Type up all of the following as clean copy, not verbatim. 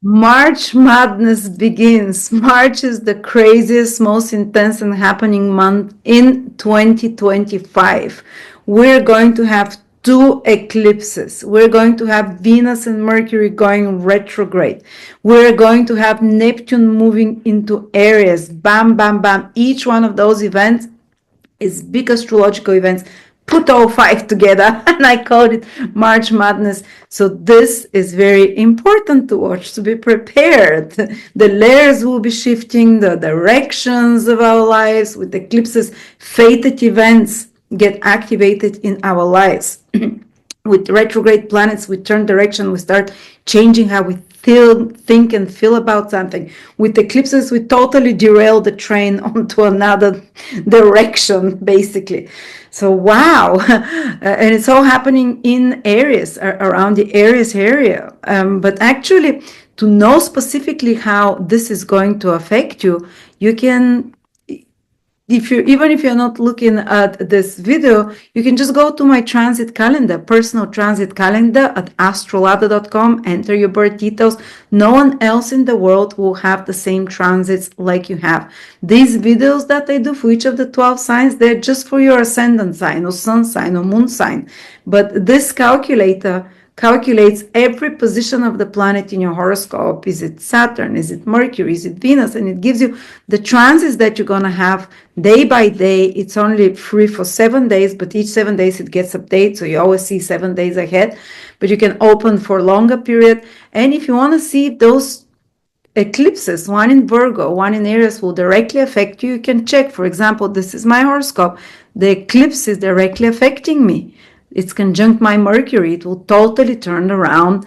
March madness begins. March is the craziest, most intense and happening month in 2025. We're going to have two eclipses. We're going to have Venus and Mercury going retrograde. We're going to have Neptune moving into Aries. Bam, bam, bam. Each one of those events is big astrological events. Put all five together, and I called it March Madness. So this is very important to watch, to be prepared. The layers will be shifting, the directions of our lives with eclipses, fated events get activated in our lives. With retrograde planets, we turn direction, we start changing how we feel, think, and feel about something. With eclipses, we totally derail the train onto another direction, basically. So, wow. And it's all happening in Aries, around the Aries area. But actually, to know specifically how this is going to affect you, you can, even if you're not looking at this video, you can just go to my transit calendar, personal transit calendar at astrolada.com, enter your birth details. No one else in the world will have the same transits like you have. These videos that I do for each of the 12 signs, they're just for your ascendant sign or sun sign or moon sign. But this calculator calculates every position of the planet in your horoscope. Is it Saturn? Is it Mercury? Is it Venus? And it gives you the transits that you're going to have day by day. It's only free for 7 days, but each 7 days it gets updated. So you always see 7 days ahead, but you can open for a longer period. And if you want to see those eclipses, one in Virgo, one in Aries, will directly affect you, you can check. For example, this is my horoscope. The eclipse is directly affecting me. It's conjunct my Mercury. It will totally turn around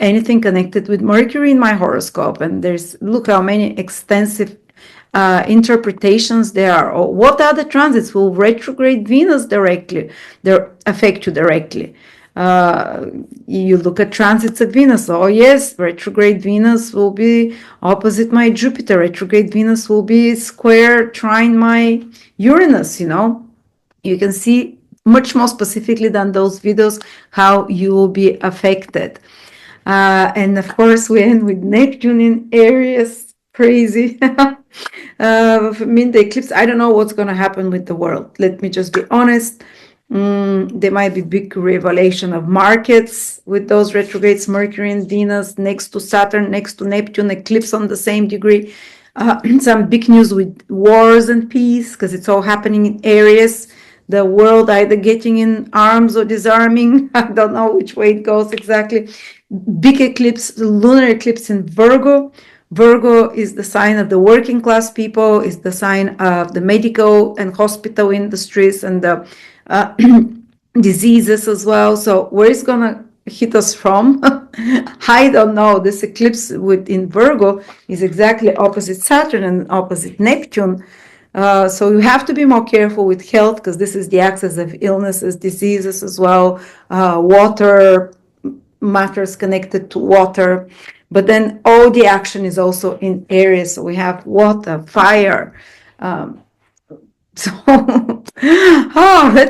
anything connected with Mercury in my horoscope. And look how many extensive interpretations there are. Or what other transits will retrograde Venus directly? They affect you directly. You look at transits of Venus. Oh yes, retrograde Venus will be opposite my Jupiter. Retrograde Venus will be square trine my Uranus. You can see much more specifically than those videos how you will be affected. And of course, we end with Neptune in Aries. Crazy. The eclipse, I don't know what's going to happen with the world. Let me just be honest. There might be big revelation of markets with those retrogrades, Mercury and Venus next to Saturn, next to Neptune, eclipse on the same degree. Some big news with wars and peace, because it's all happening in Aries. The world either getting in arms or disarming. I don't know which way it goes exactly. Big eclipse, lunar eclipse in Virgo. Virgo is the sign of the working class people, is the sign of the medical and hospital industries and the diseases as well. So where is going to hit us from? I don't know. This eclipse in Virgo is exactly opposite Saturn and opposite Neptune. So you have to be more careful with health, because this is the axis of illnesses, diseases as well, water, matters connected to water. But then all the action is also in Aries. So we have water, fire. Let's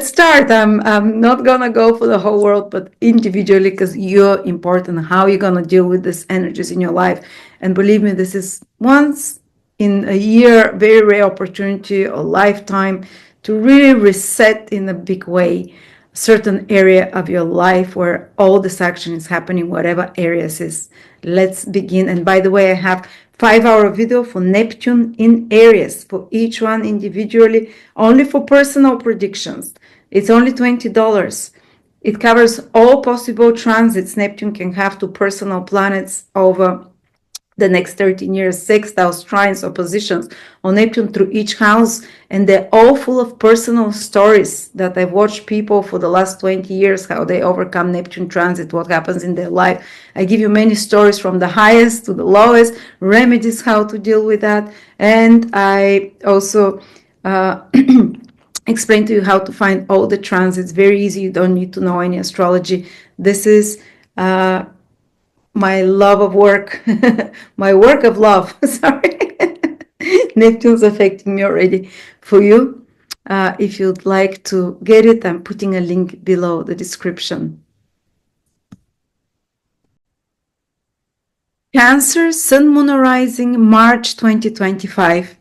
start. I'm not going to go for the whole world, but individually, because you're important, how you're going to deal with these energies in your life. And believe me, this is once in a year, very rare opportunity, a lifetime, to really reset in a big way a certain area of your life where all this action is happening, whatever areas is. Let's begin. And by the way, I have 5-hour video for Neptune in Aries, for each one individually, only for personal predictions. It's only $20. It covers all possible transits Neptune can have to personal planets over the next 13 years, sextiles, trines, oppositions on Neptune through each house, and they're all full of personal stories that I've watched people for the last 20 years, how they overcome Neptune transit, what happens in their life. I give you many stories from the highest to the lowest, remedies how to deal with that, and I also explain to you how to find all the transits. Very easy. You don't need to know any astrology. This is my love of work, my work of love. Sorry. Neptune's affecting me already. For you, if you'd like to get it, I'm putting a link below the description. Cancer, Sun, Moon arising, March 2025.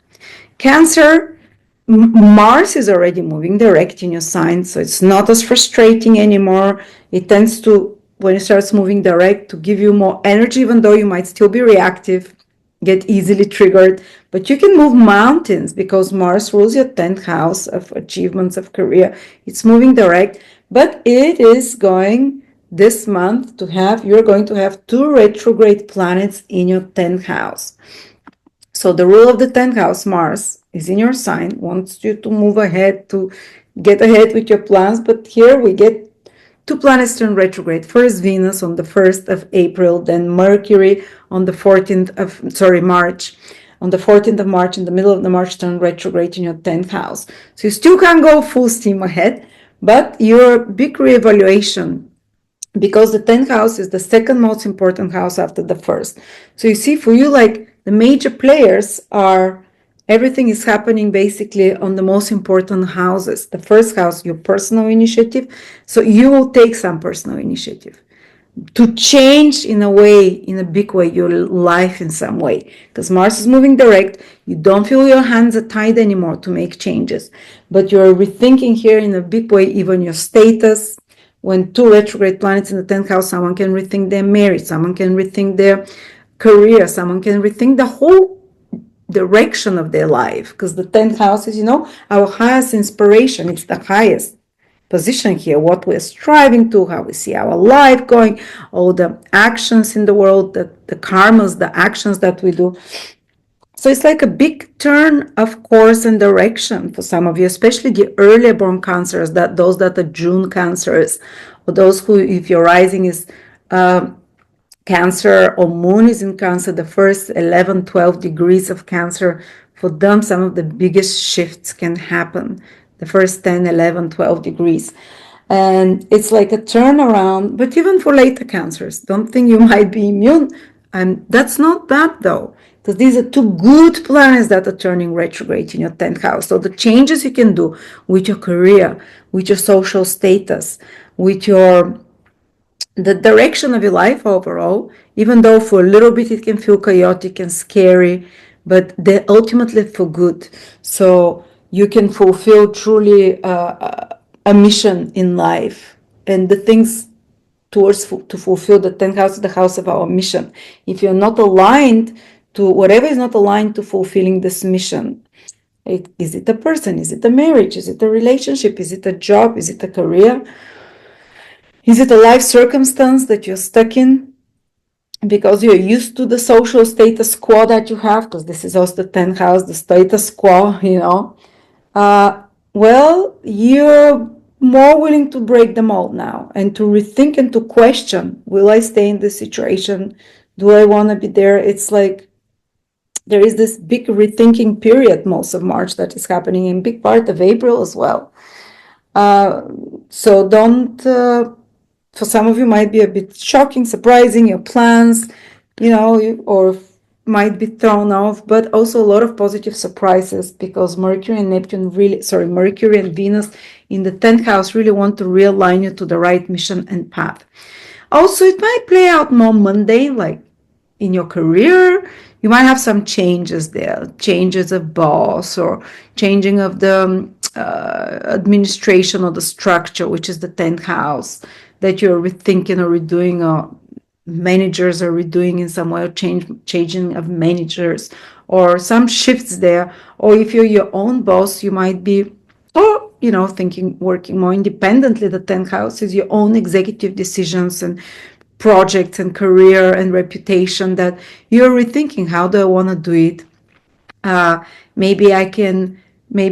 Cancer, Mars is already moving direct in your sign, so it's not as frustrating anymore. It tends to, when it starts moving direct, to give you more energy, even though you might still be reactive, get easily triggered. But you can move mountains because Mars rules your 10th house of achievements of career. It's moving direct, but it is going this month to have, you're going to have 2 retrograde planets in your 10th house. So the rule of the 10th house, Mars, is in your sign, wants you to move ahead, to get ahead with your plans. But here we get 2 planets turn retrograde. First Venus on the 1st of April, then Mercury on the 14th of, March. On the 14th of March, in the middle of the March, turn retrograde in your 10th house. So you still can't go full steam ahead, but your big reevaluation, because the 10th house is the second most important house after the first. So you see, for you, like the major players are, everything is happening basically on the most important houses. The first house, your personal initiative. So you will take some personal initiative to change in a way, in a big way, your life in some way. Because Mars is moving direct, you don't feel your hands are tied anymore to make changes, but you're rethinking here in a big way, even your status. When 2 retrograde planets in the 10th house, someone can rethink their marriage, someone can rethink their career, someone can rethink the whole direction of their life, because the 10th house is, our highest inspiration. It's the highest position here, what we're striving to, how we see our life going, all the actions in the world, the karmas, the actions that we do. So it's like a big turn of course and direction for some of you, especially the earlier born cancers, that those that are June cancers, or those who, if your rising is Cancer or Moon is in Cancer, the first 11, 12 degrees of Cancer, for them, some of the biggest shifts can happen. The first 10, 11, 12 degrees. And it's like a turnaround, but even for later cancers, don't think you might be immune. And that's not bad though, because these are 2 good planets that are turning retrograde in your 10th house. So the changes you can do with your career, with your social status, with the direction of your life overall, even though for a little bit it can feel chaotic and scary, but they're ultimately for good. So you can fulfill truly a mission in life, and the things towards to fulfill the 10th house is the house of our mission. If you're not aligned to whatever is not aligned to fulfilling this mission, is it a person, is it a marriage, is it a relationship, is it a job, is it a career, is it a life circumstance that you're stuck in because you're used to the social status quo that you have, because this is also the 10th house, the status quo, well, you're more willing to break the mold now and to rethink and to question, will I stay in this situation? Do I want to be there? It's like there is this big rethinking period most of March that is happening, in big part of April as well. So don't, for some of you might be a bit shocking, surprising, your plans, or might be thrown off, but also a lot of positive surprises, because Mercury and Venus in the 10th house really want to realign you to the right mission and path. Also, it might play out more mundane, like in your career, you might have some changes there, changes of boss or changing of the administration or the structure, which is the 10th house, that you're rethinking or redoing, or managers are redoing in some way, or changing of managers, or some shifts there. Or if you're your own boss, you might be, thinking, working more independently. The 10th house is your own executive decisions and projects and career and reputation, that you're rethinking, how do I want to do it? Maybe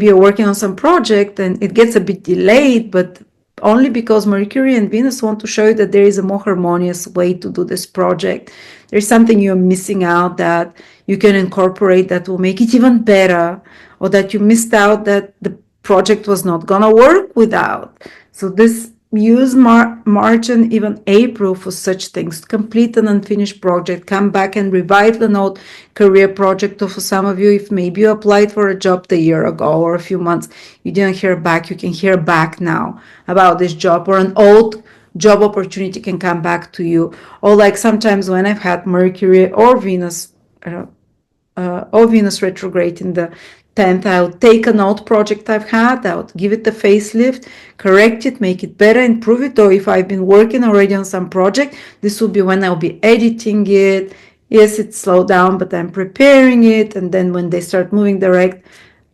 you're working on some project and it gets a bit delayed, but only because Mercury and Venus want to show you that there is a more harmonious way to do this project. There's something you're missing out that you can incorporate that will make it even better, or that you missed out that the project was not gonna work without. So this use March and even April for such things. Complete an unfinished project, come back and revive an old career project. Or for some of you, if maybe you applied for a job a year ago or a few months, you didn't hear back, you can hear back now about this job, or an old job opportunity can come back to you. Or like sometimes when I've had Mercury or Venus, or Venus retrograde in the 10th, I'll take an old project I've had, I'll give it a facelift, correct it, make it better, improve it. Or if I've been working already on some project, this will be when I'll be editing it. Yes, it's slowed down, but I'm preparing it. And then when they start moving direct,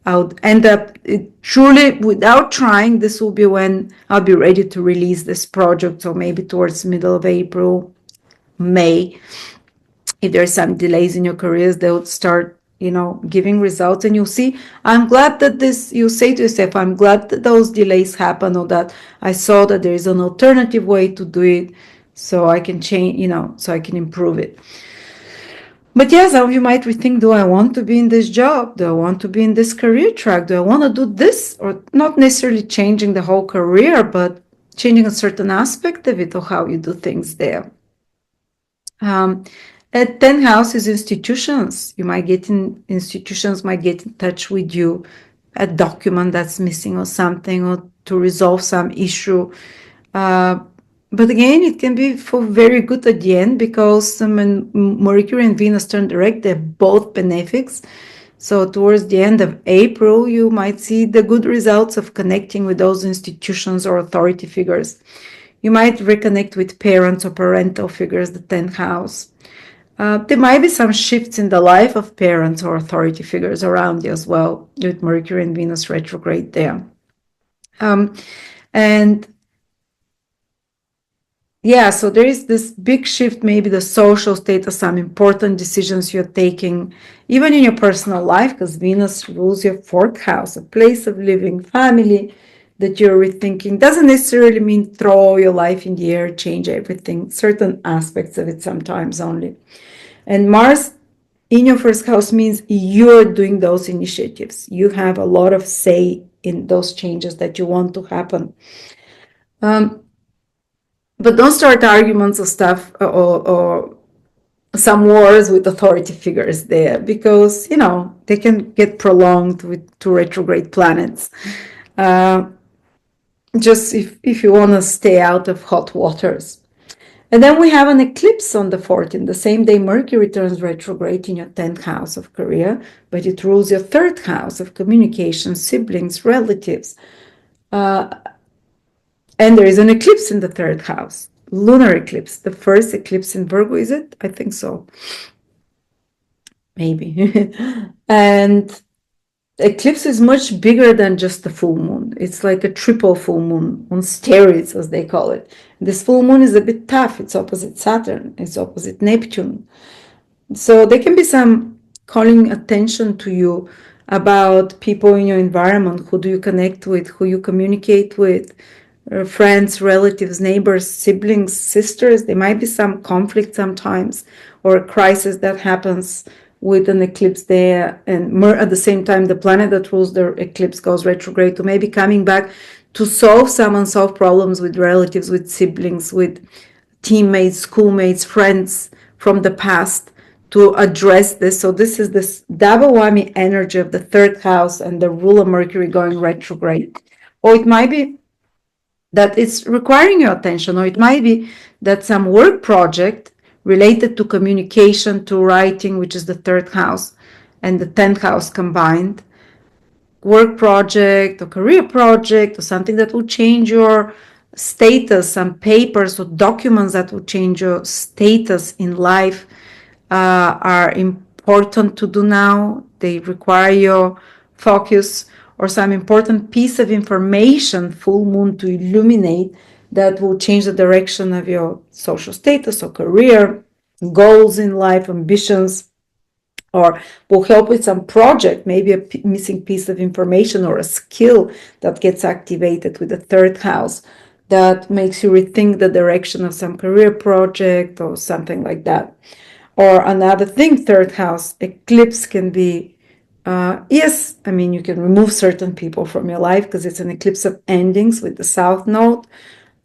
I'll end up truly without trying. This will be when I'll be ready to release this project. So maybe towards middle of April, May. If there's some delays in your careers, they'll start, giving results. And you'll see, I'm glad that you say to yourself, I'm glad that those delays happen, or that I saw that there is an alternative way to do it, so I can change, so I can improve it. But yeah, some of you might rethink, do I want to be in this job? Do I want to be in this career track? Do I want to do this? Or not necessarily changing the whole career, but changing a certain aspect of it, or how you do things there. At 10th house is institutions. You might get institutions might get in touch with you, a document that's missing or something, or to resolve some issue. But again, it can be for very good at the end, because when Mercury and Venus turn direct, they're both benefics. So towards the end of April, you might see the good results of connecting with those institutions or authority figures. You might reconnect with parents or parental figures, the 10th house. There might be some shifts in the life of parents or authority figures around you as well, with Mercury and Venus retrograde there. And yeah, so there is this big shift, maybe the social status, some important decisions you're taking, even in your personal life, because Venus rules your 4th house, a place of living, family, that you're rethinking. Doesn't necessarily mean throw your life in the air, change everything, certain aspects of it sometimes only. And Mars in your 1st house means you're doing those initiatives. You have a lot of say in those changes that you want to happen. But don't start arguments or stuff, or some wars with authority figures there, because, they can get prolonged with 2 retrograde planets. Just if you want to stay out of hot waters. And then we have an eclipse on the 14th, the same day Mercury turns retrograde in your 10th house of career, but it rules your 3rd house of communication, siblings, relatives. And there is an eclipse in the 3rd house, lunar eclipse, the first eclipse in Virgo, is it? I think so. Maybe. And eclipse is much bigger than just the full moon. It's like a triple full moon on steroids, as they call it. This full moon is a bit tough. It's opposite Saturn. It's opposite Neptune. So there can be some calling attention to you about people in your environment. Who do you connect with? Who you communicate with? Friends, relatives, neighbors, siblings, sisters. There might be some conflict sometimes, or a crisis that happens with an eclipse there. And at the same time, the planet that rules the eclipse goes retrograde, to maybe coming back to solve some unsolved problems with relatives, with siblings, with teammates, schoolmates, friends from the past, to address this. So this is this double whammy energy of the 3rd house and the ruler Mercury going retrograde. Or it might be that it's requiring your attention, or it might be that some work project related to communication, to writing, which is the 3rd house, and the 10th house combined, work project or career project, or something that will change your status, some papers or documents that will change your status in life, are important to do now. They require your focus, or some important piece of information, full moon, to illuminate, that will change the direction of your social status or career, goals in life, ambitions, or will help with some project, maybe a missing piece of information or a skill that gets activated with the 3rd house, that makes you rethink the direction of some career project or something like that. Or another thing, 3rd house eclipse can be, yes, I mean, you can remove certain people from your life because it's an eclipse of endings with the South Node,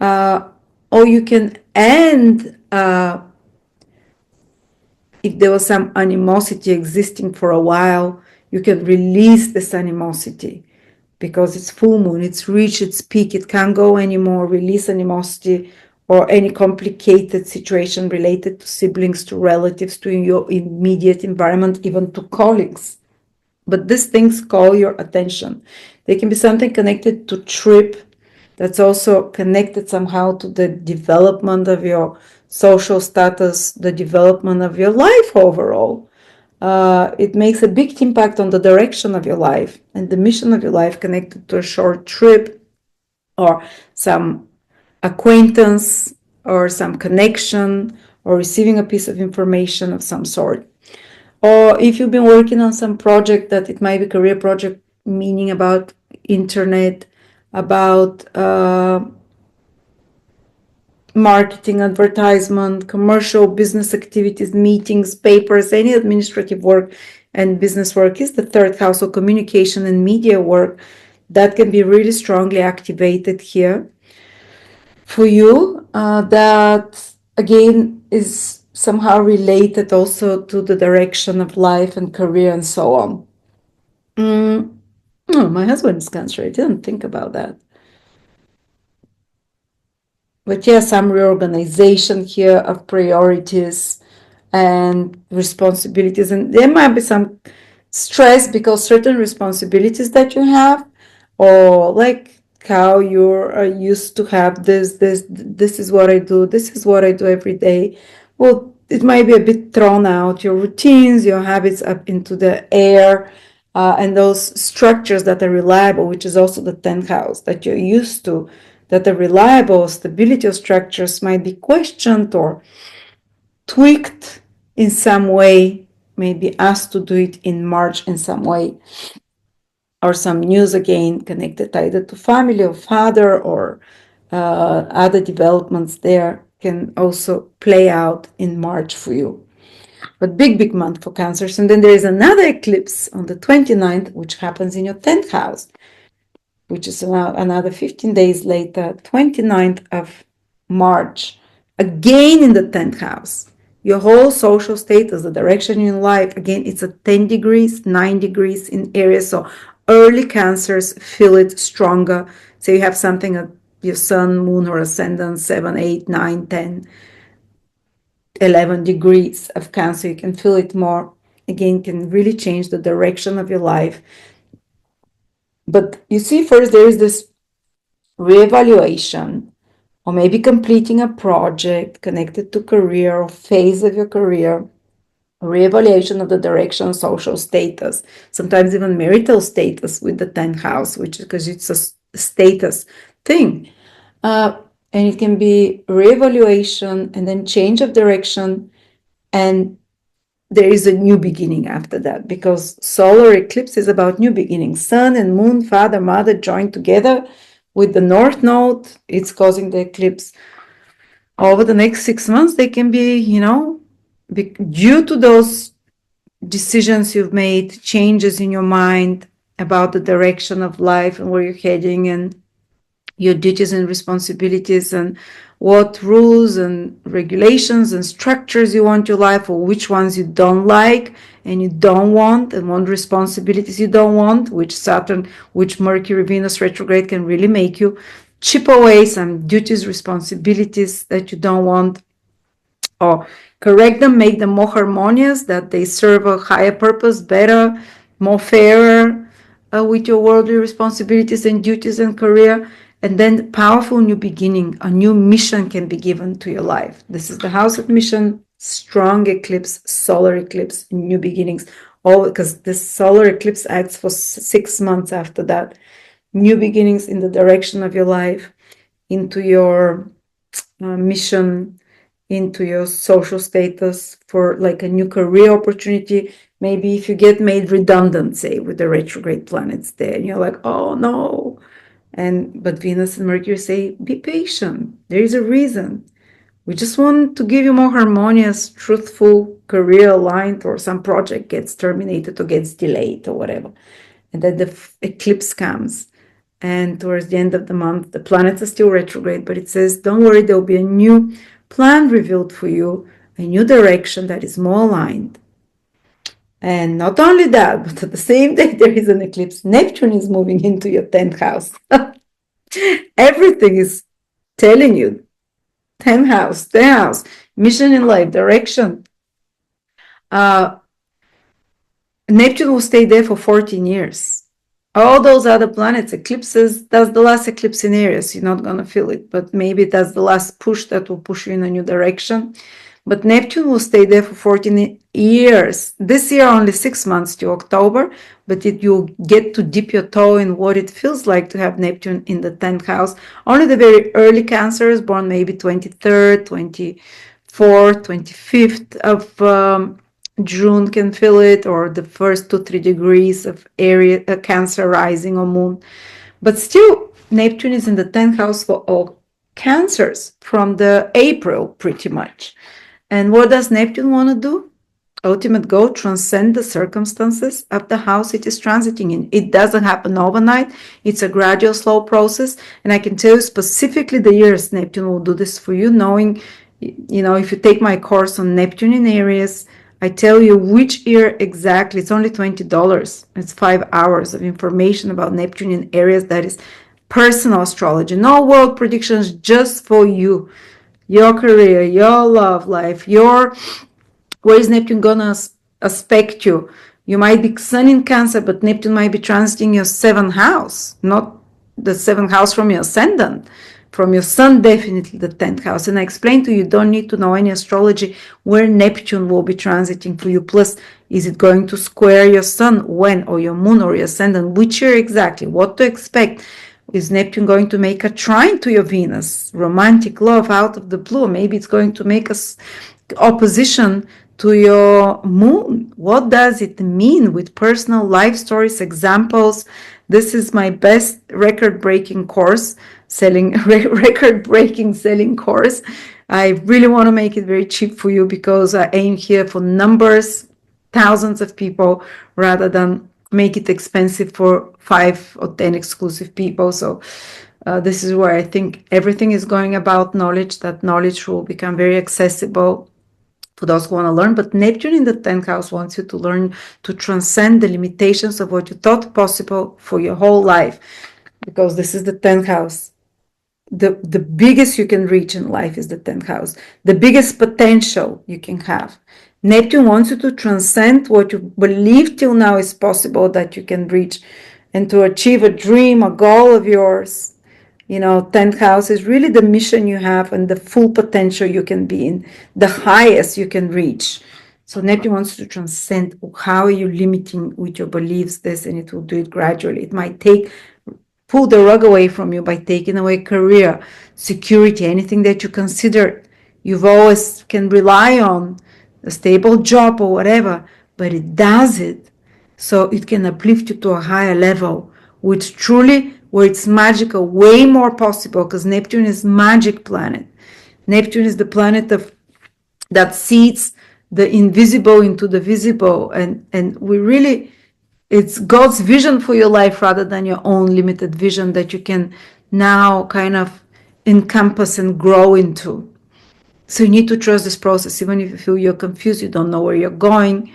or you can end, if there was some animosity existing for a while, you can release this animosity, because it's full moon, it's reached its peak, it can't go anymore. Release animosity, or any complicated situation related to siblings, to relatives, to your immediate environment, even to colleagues. But these things call your attention. They can be something connected to trip, that's also connected somehow to the development of your social status, the development of your life overall. It makes a big impact on the direction of your life and the mission of your life, connected to a short trip or some acquaintance or some connection or receiving a piece of information of some sort. Or if you've been working on some project, that it might be career project, meaning about internet, about marketing, advertisement, commercial business activities, meetings, papers, any administrative work and business work is the third house. So communication and media work, that can be really strongly activated here for you. That again is somehow related also to the direction of life and career and so on. Oh, my husband is Cancer. I didn't think about that. But yeah, some reorganization here of priorities and responsibilities. And there might be some stress because certain responsibilities that you have, or like how you're used to have this is what I do, this is what I do every day. Well, it might be a bit thrown out, your routines, your habits up into the air, and those structures that are reliable, which is also the 10th house that you're used to, that the reliable stability of structures might be questioned or tweaked in some way, maybe asked to do it in March in some way, or some news again connected either to family or father or other developments there can also play out in March for you. But big month for Cancers. And then there is another eclipse on the 29th, which happens in your 10th house, which is another 15 days later, 29th of March, again in the 10th house. Your whole social status, the direction in life, again, it's at 10 degrees, 9 degrees in Aries. So early Cancers feel it stronger. So you have something at your sun, moon, or ascendant, 7, 8, 9, 10, 11 degrees of Cancer. You can feel it more. Again, can really change the direction of your life. But you see, first there is this reevaluation, or maybe completing a project connected to career or phase of your career, reevaluation of the direction, social status, sometimes even marital status with the 10th house, which is because it's a status thing. And it can be reevaluation and then change of direction, and there is a new beginning after that, because solar eclipse is about new beginnings. Sun and moon, father, mother joined together with the north node. It's causing the eclipse. Over the next 6 months, they can be, due to those decisions you've made, changes in your mind about the direction of life and where you're heading and your duties and responsibilities and what rules and regulations and structures you want your life, or which ones you don't like and you don't want, and what responsibilities you don't want, which Saturn, which Mercury, Venus retrograde can really make you chip away some duties, responsibilities that you don't want, or correct them, make them more harmonious, that they serve a higher purpose, better, more fairer with your worldly responsibilities and duties and career. And then powerful new beginning, a new mission can be given to your life. This is the house of mission, strong eclipse, solar eclipse, new beginnings. All because this solar eclipse acts for 6 months after that. New beginnings in the direction of your life, into your mission, into your social status, for like a new career opportunity. Maybe if you get made redundant, say, with the retrograde planets there, and you're like, oh no. But Venus and Mercury say, be patient. There is a reason. We just want to give you more harmonious, truthful, career aligned, or some project gets terminated or gets delayed or whatever. And then the eclipse comes. And towards the end of the month, the planets are still retrograde, but it says, don't worry, there'll be a new plan revealed for you, a new direction that is more aligned. And not only that, but at the same day, there is an eclipse. Neptune is moving into your 10th house. Everything is telling you 10th house, 10th house, mission in life, direction. Neptune will stay there for 14 years. All those other planets, eclipses, that's the last eclipse in Aries. You're not going to feel it, but maybe that's the last push that will push you in a new direction. But Neptune will stay there for 14 years. This year, only 6 months to October, but you'll get to dip your toe in what it feels like to have Neptune in the 10th house. Only the very early Cancers, born maybe 23rd, 24th, 25th of June can feel it, or the first 2-3 degrees of Aries, Cancer rising or moon. But still, Neptune is in the 10th house for all Cancers from the April, pretty much. And what does Neptune want to do? Ultimate goal, transcend the circumstances of the house it is transiting in. It doesn't happen overnight. It's a gradual, slow process. And I can tell you specifically the years Neptune will do this for you, knowing, if you take my course on Neptune in Aries, I tell you which year exactly. It's only $20. It's 5 hours of information about Neptune in Aries. That is personal astrology. No world predictions, just for you. Your career, your love life, where is Neptune gonna aspect you? You might be Sun in Cancer, but Neptune might be transiting your 7th house, not the 7th house from your ascendant. From your Sun, definitely the 10th house. And I explained to you, you don't need to know any astrology where Neptune will be transiting for you. Plus, is it going to square your Sun? When? Or your Moon or your Ascendant? Which year exactly? What to expect? Is Neptune going to make a trine to your Venus? Romantic love out of the blue. Maybe it's going to make us opposition to your Moon. What does it mean with personal life stories, examples? This is my best record-breaking course, record-breaking selling course. I really want to make it very cheap for you because I aim here for numbers, thousands of people, rather than make it expensive for 5 or 10 exclusive people. So this is where I think everything is going about knowledge. That knowledge will become very accessible for those who want to learn. But Neptune in the 10th house wants you to learn to transcend the limitations of what you thought possible for your whole life, because this is the 10th house. The biggest you can reach in life is the 10th house, the biggest potential you can have. Neptune wants you to transcend what you believe till now is possible that you can reach, and to achieve a dream, a goal of yours. 10th house is really the mission you have and the full potential you can be in, the highest you can reach. So Neptune wants to transcend. How are you limiting with your beliefs this? And it will do it gradually. It might pull the rug away from you by taking away career, security, anything that you consider you've always can rely on, a stable job or whatever, but it does it so it can uplift you to a higher level, which truly, where it's magical, way more possible, because Neptune is magic planet. Neptune is the planet that sees the invisible into the visible, and we really, it's God's vision for your life rather than your own limited vision that you can now kind of encompass and grow into. So you need to trust this process, even if you feel you're confused, you don't know where you're going.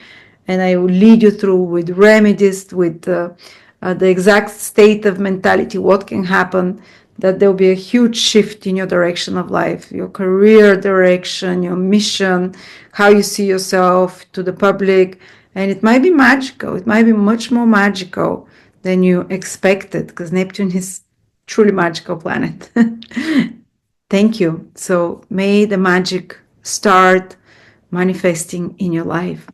And I will lead you through with remedies, with the exact state of mentality, what can happen, that there will be a huge shift in your direction of life, your career direction, your mission, how you see yourself to the public. And it might be magical. It might be much more magical than you expected, because Neptune is truly magical planet. Thank you. So may the magic start manifesting in your life.